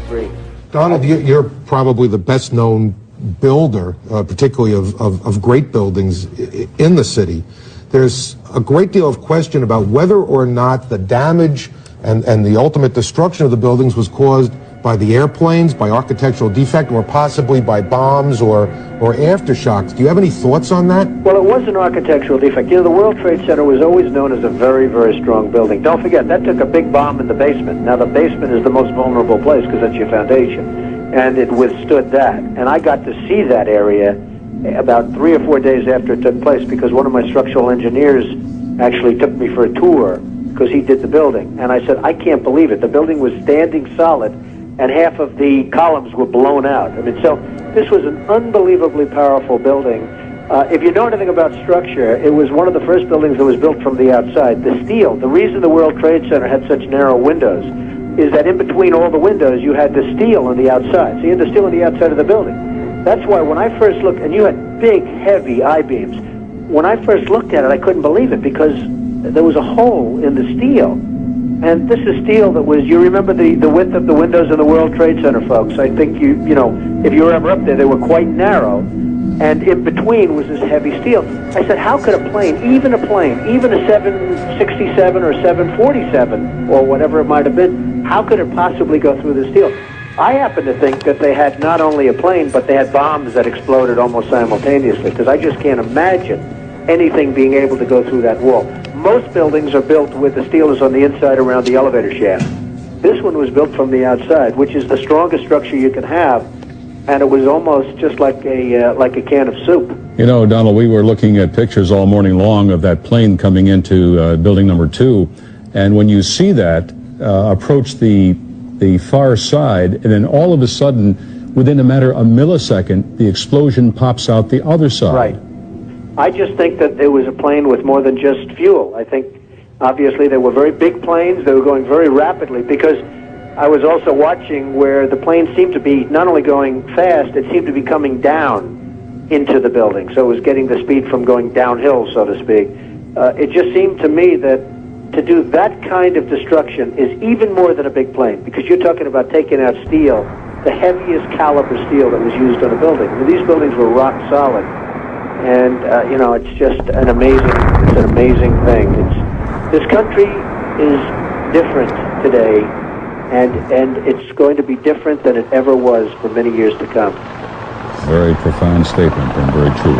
free. Donald, you're probably the best known builder, particularly of great buildings in the city. There's a great deal of question about whether or not the damage and the ultimate destruction of the buildings was caused by the airplanes, by architectural defect, or possibly by bombs or aftershocks. Do you have any thoughts on that? Well, it was an architectural defect. You know, the World Trade Center was always known as a very, very strong building. Don't forget, that took a big bomb in the basement. Now, the basement is the most vulnerable place because that's your foundation, and it withstood that. And I got to see that area about 3 or 4 days after it took place because one of my structural engineers actually took me for a tour because he did the building. And I said, I can't believe it. The building was standing solid, and half of the columns were blown out. I mean, so this was an unbelievably powerful building. If you know anything about structure, it was one of the first buildings that was built from the outside. The steel, the reason the World Trade Center had such narrow windows is that in between all the windows, you had the steel on the outside. So you had the steel on the outside of the building. That's why when I first looked, and you had big, heavy I-beams, when I first looked at it, I couldn't believe it because there was a hole in the steel. And this is steel that was, you remember the width of the windows in the World Trade Center, folks. I think you know, if you were ever up there, they were quite narrow. And in between was this heavy steel. I said, how could a plane, even a 767 or 747, or whatever it might have been, how could it possibly go through the steel? I happen to think that they had not only a plane, but they had bombs that exploded almost simultaneously, because I just can't imagine anything being able to go through that wall. Most buildings are built with the steel is on the inside around the elevator shaft. This one was built from the outside, which is the strongest structure you can have, and it was almost just like a can of soup. You know, Donald, we were looking at pictures all morning long of that plane coming into building number 2, and when you see that approach the far side, and then all of a sudden, within a matter of a millisecond, the explosion pops out the other side. Right. I just think that it was a plane with more than just fuel. I think, obviously, they were very big planes. They were going very rapidly because I was also watching where the plane seemed to be not only going fast, it seemed to be coming down into the building. So it was getting the speed from going downhill, so to speak. It just seemed to me that to do that kind of destruction is even more than a big plane because you're talking about taking out steel, the heaviest caliber steel that was used on a building. I mean, these buildings were rock solid. And, you know, it's just an amazing thing. This country is different today, and it's going to be different than it ever was for many years to come. Very profound statement and very true.